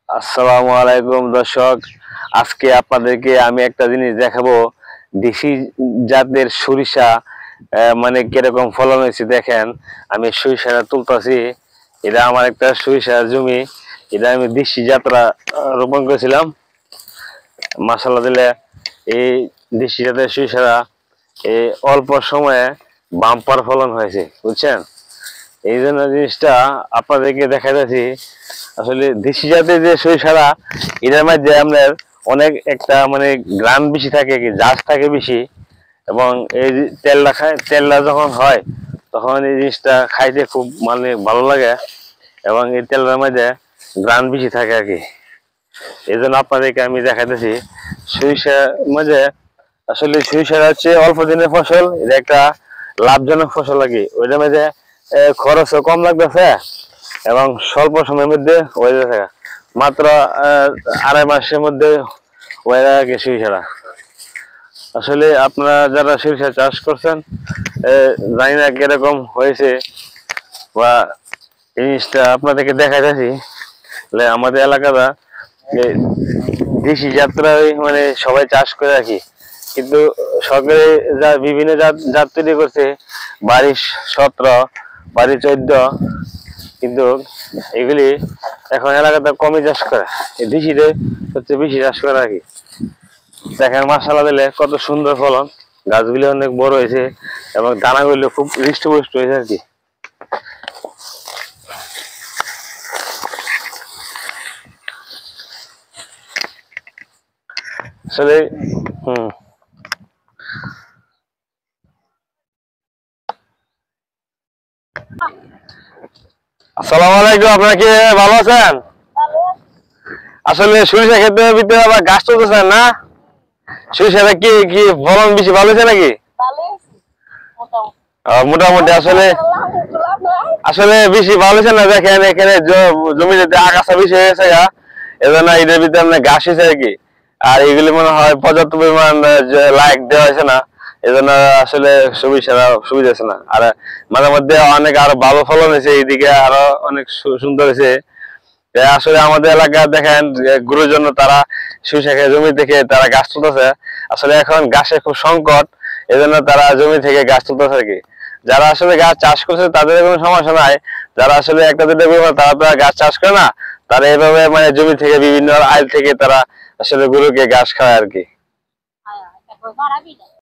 আসসালামু আলাইকুম দর্শক, আজকে আপনাদেরকে আমি একটা জিনিস দেখাবো। দেশি জাতের সরিষা মানে কিরকম ফলন হয়েছে দেখেন। আমি সরিষাটা তুলতেছি। এটা আমার একটা সরিষার জমি। এটা আমি দেশি জাতরা রোপণ করেছিলাম। মাসাল্লাহ দিলে এই দেশি জাতের সরিষাটা এই অল্প সময়ে বাম্পার ফলন হয়েছে, বুঝছেন। এই জন্য জিনিসটা আপনাদেরকে দেখাইতেছি। আসলে দেশি জাতের যে সরিষাটা, এটার মধ্যে আপনার অনেক একটা মানে গ্রাম বেশি থাকে, কি জাজ থাকে বেশি। এবং এই যে তেলটা খায়, তেলটা যখন হয় তখন এই জিনিসটা খাইতে খুব মানে ভালো লাগে। এবং এই তেলটার মধ্যে গ্রাম বেশি থাকে আর কি। এই জন্য আপনাদেরকে আমি দেখাইতেছি সরিষার মধ্যে। আসলে সরিষাটা হচ্ছে অল্প দিনের ফসল, এটা একটা লাভজনক ফসল আর কি। ওইটার মধ্যে খরচও কম লাগতেছে এবং স্বল্প সময়ের মধ্যে হয়ে যাচ্ছে। মাত্র 2.5 মাসের মধ্যে হয়ে যায় আর কি সরিষাটা। আসলে আপনারা যারা সরিষা চাষ করছেন, জানি না কিরকম হয়েছে বা এই জিনিসটা আপনাদেরকে দেখাইতেছি। আমাদের এলাকাটা দেশি যাত্রায় মানে সবাই চাষ করে আর কি। কিন্তু সরকারে যা বিভিন্ন জাত জাত তৈরি করছে, 22-17, 22-14, কিন্তু এগুলি এখন এলাকাতে কমই চাষ করে। এই দেশিতে হচ্ছে বেশি চাষ করে আর কি। দেখেন মাশাআল্লাহ দিলে কত সুন্দর ফলন, গাছগুলি অনেক বড় হয়েছে এবং দানাগুলো খুব হৃষ্টপুষ্ট হয়েছে আর কি। আসলে আসসালামু আলাইকুম, আপনারা কি ভালো আছেন? আসলে সরিষা ক্ষেতের ভিতরে আবার গাছ তুলতেছেন না? সরিষাটা কি কি ফলন বেশি ভালো হয়েছে নাকি? মোটামুটি আসলে আসলে বেশি ভালো হয়েছে না। দেখেন এখানে জমিতে আগাছা বেশি হয়ে গেছে গা, এজন্য এটার ভিতরে আপনার ঘাস হয়েছে আর কি। আর এগুলি মনে হয় পর্যাপ্ত পরিমাণ লাইক দেওয়া হয়েছে না, এজন্য আসলে সুবিধা আছে না। আর মাঝে মধ্যে অনেক আরো ভালো ফলন হয়েছে, এইদিকে আরো অনেক সুন্দর হয়েছে। আসলে আমাদের এলাকায় দেখেন গুরুর জন্য তারা সরিষা জমি থেকে তারা গাছ তুলতেছে। আসলে এখন গাছের খুব সংকট, এজন্য তারা জমি থেকে গাছ তুলতেছে আর কি। যারা আসলে গাছ চাষ করছে তাদের কোনো সমস্যা নাই। যারা আসলে একটা দুটো তারা তো গাছ চাষ করে না, তারা এইভাবে মানে জমি থেকে বিভিন্ন আইল থেকে তারা আসলে গরুকে ঘাস খায় আর কি।